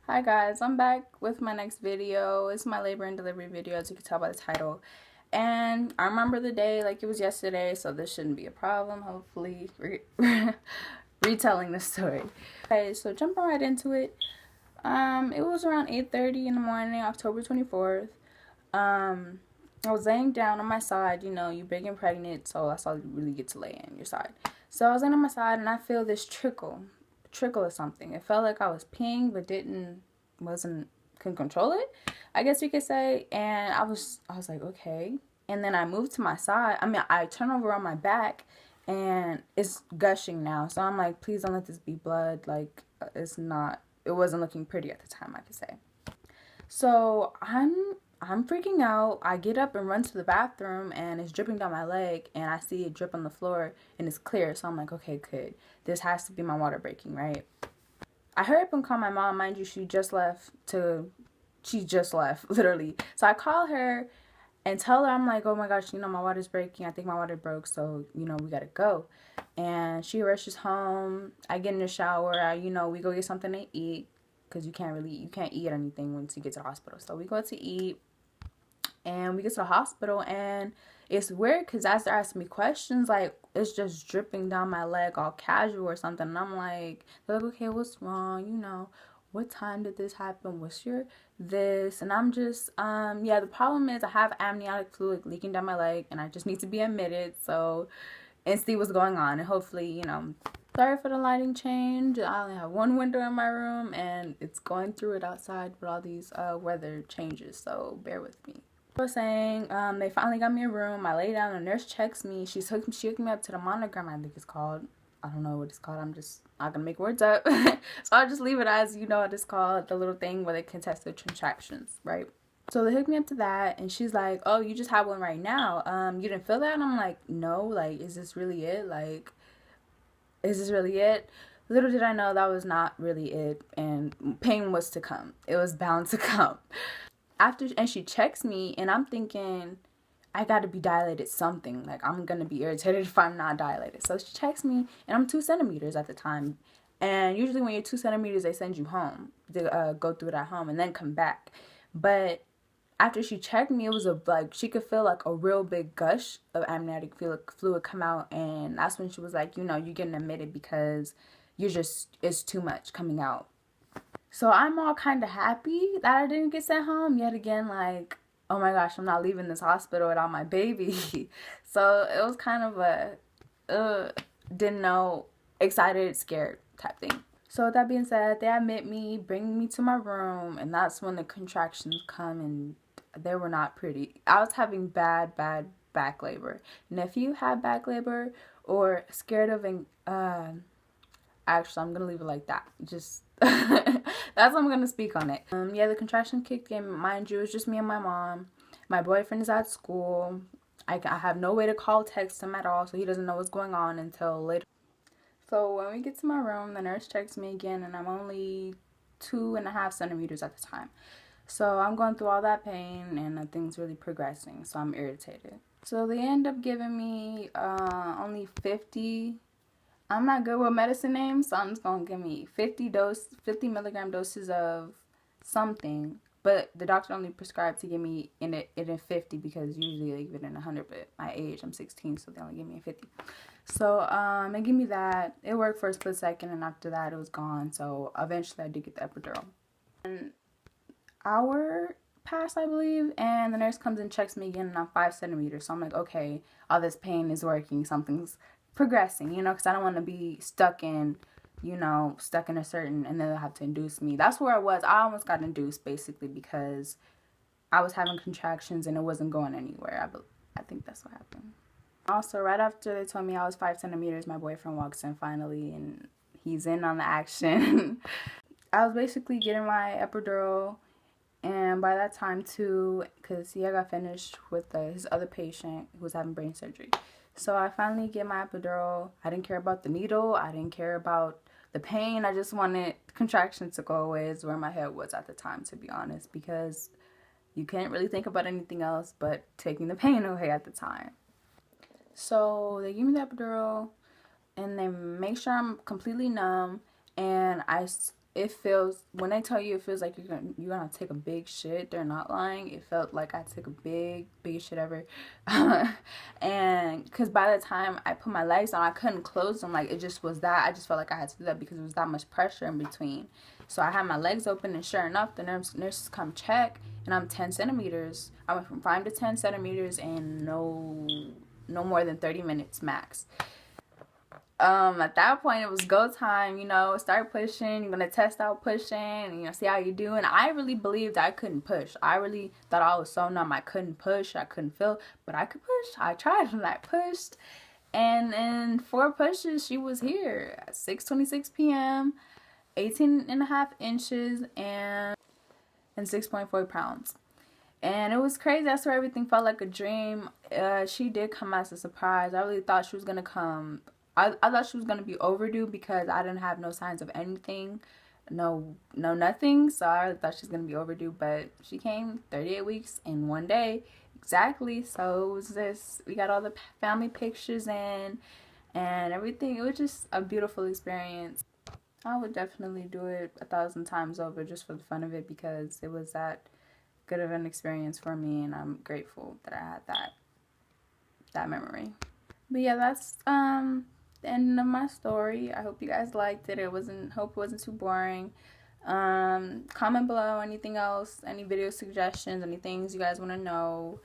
Hi guys, I'm back with my next video. It's my labor and delivery video, as you can tell by the title. And I remember the day like it was yesterday, so this shouldn't be a problem. Hopefully, retelling the story. Okay, so jumping right into it. It was around 8:30 in the morning, October 24th. I was laying down on my side. You know, you're big and pregnant, so that's all you really get to lay in your side. So I was laying on my side, and I feel this trickle or something. It felt like I was peeing, but wasn't couldn't control it, I guess you could say. And I was like, okay. And then I moved to my side. I turn over on my back, and it's gushing now. So I'm like, please don't let this be blood. Like, it's not. It wasn't looking pretty at the time, I could say. So I'm freaking out. I get up and run to the bathroom, and it's dripping down my leg, and I see it drip on the floor, and it's clear. So I'm like, okay, good. This has to be my water breaking, right? I hurry up and call my mom. Mind you, she just left, literally. So I call her and tell her, I'm like, oh my gosh, my water's breaking. I think my water broke, so, we gotta go. And she rushes home. I get in the shower. We go get something to eat, because you can't eat anything once you get to the hospital. So we go to eat, and we get to the hospital, and it's weird because as they're asking me questions, like, it's just dripping down my leg all casual or something. And I'm like, they're like, okay, what's wrong? What time did this happen? What's your this? And I'm just, yeah, the problem is I have amniotic fluid leaking down my leg, and I just need to be admitted and see what's going on. And hopefully, sorry for the lighting change. I only have one window in my room, and it's going through it outside with all these weather changes, so bear with me. I was saying, they finally got me a room. I lay down, the nurse checks me. She hooked me up to the monogram, I think it's called. I don't know what it's called. I'm just not gonna make words up. So I'll just leave it as what it's called, the little thing where they can test the contractions, right? So they hooked me up to that, and she's like, oh, you just have one right now. You didn't feel that? And I'm like, no, like, is this really it? Like, is this really it? Little did I know that was not really it, and pain was to come. It was bound to come. And she checks me, and I'm thinking, I gotta be dilated something. Like, I'm gonna be irritated if I'm not dilated. So she checks me, and I'm 2 centimeters at the time. And usually when you're 2 centimeters, they send you home to go through it at home and then come back. But after she checked me, it was she could feel like a real big gush of amniotic fluid come out. And that's when she was like, you're getting admitted because it's too much coming out. So I'm all kind of happy that I didn't get sent home yet again. Like, oh my gosh, I'm not leaving this hospital without my baby. So it was kind of didn't know, excited, scared type thing. So with that being said, they admit me, bring me to my room, and that's when the contractions come, and they were not pretty. I was having bad back labor. And if you have back labor or scared of actually, I'm gonna leave it like that. Just that's what I'm gonna speak on it. Yeah, the contraction kicked in. Mind you, it's just me and my mom. My boyfriend is at school. I have no way to call, text him at all, so he doesn't know what's going on until later. So when we get to my room, the nurse checks me again, and I'm only 2.5 centimeters at the time. So I'm going through all that pain, and nothing's really progressing. So I'm irritated. So they end up giving me only 50. I'm not good with medicine names, so I'm just gonna give me 50 milligram doses of something. But the doctor only prescribed to give me it in 50 because usually they give it in 100. But my age, I'm 16, so they only give me a 50. So they give me that. It worked for a split second, and after that, it was gone. So eventually, I did get the epidural. An hour passed, I believe, and the nurse comes and checks me again, and I'm 5 centimeters. So I'm like, okay, all this pain is working. Something's progressing, because I don't want to be stuck in a certain, and then they'll have to induce me. That's where I was. I almost got induced, basically, because I was having contractions and it wasn't going anywhere. I think that's what happened. Also, right after they told me I was 5 centimeters, my boyfriend walks in finally, and he's in on the action. I was basically getting my epidural, and by that time too, because I got finished with his other patient who was having brain surgery. So I finally get my epidural. I didn't care about the needle. I didn't care about the pain. I just wanted contractions to go away, is where my head was at the time, to be honest, because you can't really think about anything else but taking the pain away at the time. So they give me the epidural, and they make sure I'm completely numb, and it feels, when they tell you it feels like you're gonna take a big shit, they're not lying. It felt like I took a biggest shit ever. And because by the time I put my legs on, I couldn't close them. Like, it just was that, I just felt like I had to do that because there was that much pressure in between. So I had my legs open, and sure enough, the nurses come check, and I'm 10 centimeters. I went from 5 to 10 centimeters in no more than 30 minutes max. At that point, it was go time, you know, start pushing. You're gonna test out pushing, and, you know, see how you do. And I really believed I couldn't push. I really thought I was so numb I couldn't push, I couldn't feel, but I could push. I tried and I pushed, and in 4 pushes, she was here at 6:26 p.m., 18.5 inches, and 6.4 pounds. And it was crazy. That's where everything felt like a dream. She did come as a surprise. I really thought she was gonna come. I thought she was gonna be overdue because I didn't have no signs of anything, no nothing. So I really thought she was gonna be overdue. But she came 38 weeks in 1 day, exactly. So it was this. We got all the family pictures in, and everything. It was just a beautiful experience. I would definitely do it 1,000 times over just for the fun of it, because it was that good of an experience for me, and I'm grateful that I had that memory. But yeah, that's the end of my story. I hope you guys liked it. Hope it wasn't too boring. Comment below anything else, any video suggestions, any things you guys want to know.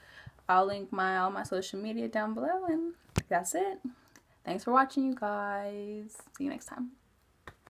I'll link all my social media down below, and that's it. Thanks for watching, you guys. See you next time.